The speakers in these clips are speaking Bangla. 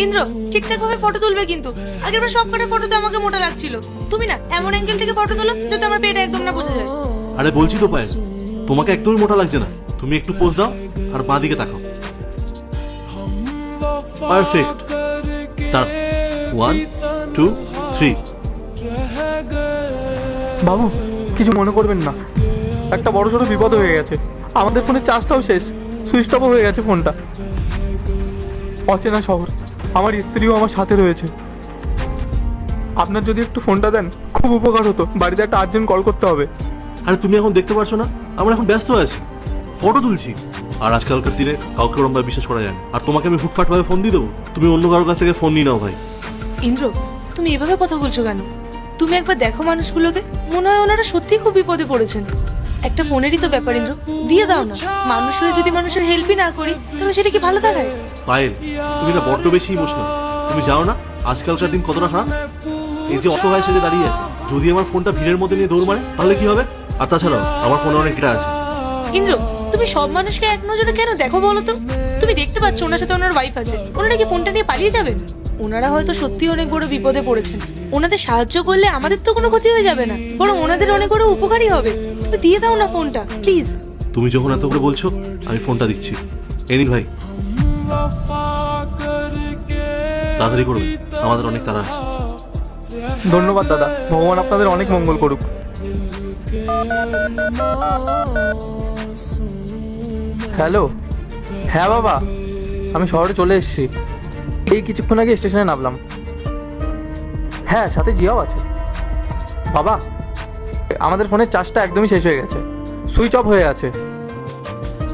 ইন্দ্র ঠিকঠাক ভাবে ফটো তুলবে কিন্তু। আগেরবার সব কটা ফটোতে আমাকে মোটা লাগছিল। তুমি না এমন অ্যাঙ্গেল থেকে ফটো তোলো যাতে আমার পেট একদম না বোঝা যায়। আরে বলছি তো পায়েল, তোমাকে একদমই মোটা লাগছে না। তুমি একটু পোজ দাও আর বাঁ দিকে তাকাও। পারফেক্ট। তার 1 2 3। বাবু কিছু মনে করবেন না, একটা বড় সড়ো বিপদ হয়ে গেছে। আমাদের ফোনের চার্জটাও শেষ, সুইচ অফও হয়ে গেছে ফোনটা। অচেনা শহর, আমার স্ত্রীও আমার সাথে রয়েছে। আপনার যদি একটু ফোনটা দেন খুব উপকার হতো, বাড়িতে একটা আর্জেন্ট কল করতে হবে। আরে তুমি এখন দেখতে পারছো না আমরা এখন ব্যস্ত আছি, ফটো তুলছি। আর আজকালকার দিনে কাউকে ওরম ভাবে বিশ্বাস করা যায় না। আর তোমাকে আমি হুটফাট ভাবে ফোন দিয়ে দেবো? তুমি অন্য কারোর কাছ থেকে ফোন নিয়ে নাও ভাই। ইন্দ্র তুমি এভাবে কথা বলছো কেন? তুমি একবার দেখো মানুষগুলোকে, মনে হয় ওনারা সত্যিই খুব বিপদে পড়েছেন। একটা ফোনেরই তো ব্যাপার ইন্দ্র, দিয়ে দাও না। মানুষ হয়ে যদি মানুষের হেল্পই না করি তাহলে সেটা কি ভালো দেখায়? পায়েল তুমি না বড্ড বেশি ইমোশনাল। তুমি জানো না আজকালকার দিন কতটা খারাপ? এই যে অসহায় সেজে দাঁড়িয়ে আছে, যদি আমার ফোনটা ভিড়ের মধ্যে নিয়ে দৌড় মারে তাহলে কি হবে? আর তাছাড়াও আমার ফোনে অনেক ডেটা আছে। ইন্দ্র তুমি সব মানুষকে এক নজরে কেন দেখো বলো তো? তুমি দেখতে পাচ্ছ ওনার সাথে ওনার ওয়াইফ আছে, ওনারা কি ফোনটা নিয়ে পালিয়ে যাবেন? ওনারা হয়তো সত্যি অনেক বড় বিপদে পড়েছেন। ওনাদের সাহায্য করলে আমাদের তো কোনো ক্ষতি হয়ে যাবে না, বরং ওনাদের অনেক বড় উপকারী হবে। তুমি দিয়ে দাও না ফোনটা প্লিজ। তুমি যখন এত করে বলছো আমি ফোনটা দিচ্ছি। এনি ভাই তাড়াতাড়ি করবে, আমাদের অনেক তাড়া আছে। ধন্যবাদ দাদা, ভগবান আপনাদের অনেক মঙ্গল করুক। হ্যালো, হ্যাঁ বাবা, আমি শহরে চলে এসেছি। এই কিছুক্ষণ আগে স্টেশনে নামলাম। হ্যাঁ, সাথে জিয়াও আছে। বাবা আমাদের ফোনের চার্জটা একদমই শেষ হয়ে গেছে, সুইচ অফ হয়ে আছে।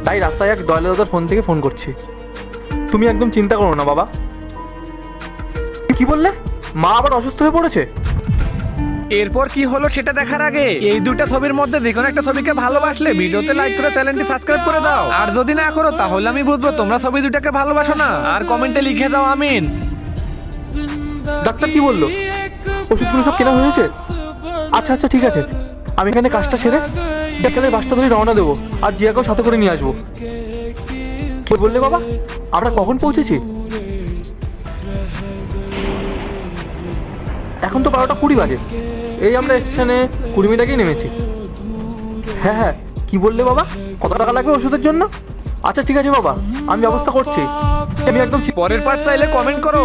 তাই রাস্তায় এক দয়ালু দাদার ফোন থেকে ফোন করছি। তুমি একদম চিন্তা করো না বাবা। কি বললে? মা আবার অসুস্থ হয়ে পড়েছে? এরপর কি হলো সেটা দেখার আগে এই দুটো ছবির মধ্যে যে কোনো একটা ছবিকে ভালোবাসলে ভিডিওতে লাইক করে চ্যানেলটি সাবস্ক্রাইব করে দাও। আর যদি না করো তাহলে আমি বুঝবো তোমরা ছবি দুটাকে ভালোবাসো না। আর কমেন্টে লিখে দাও আমিন। ডাক্তার কি বললো? ওষুধগুলো সব কেনা হয়েছে? আচ্ছা আচ্ছা ঠিক আছে, আমি এখানে কাজটা সেরে বিকালে বাসটা ধরে রওনা দেবো, আর জিয়াকেও সাথে করে নিয়ে আসবো। কি বললে বাবা? আমরা কখন পৌঁছেছি? এখন তো 12টা 20 বাজে। এই আমরা স্টেশনে 20 মিনিট আগেই নেমেছি। হ্যাঁ হ্যাঁ, কি বললে বাবা? কত টাকা লাগবে ওষুধের জন্য? আচ্ছা ঠিক আছে বাবা, আমি ব্যবস্থা করছি। আমি একদম পরের পার্ট চাইলে কমেন্ট করো।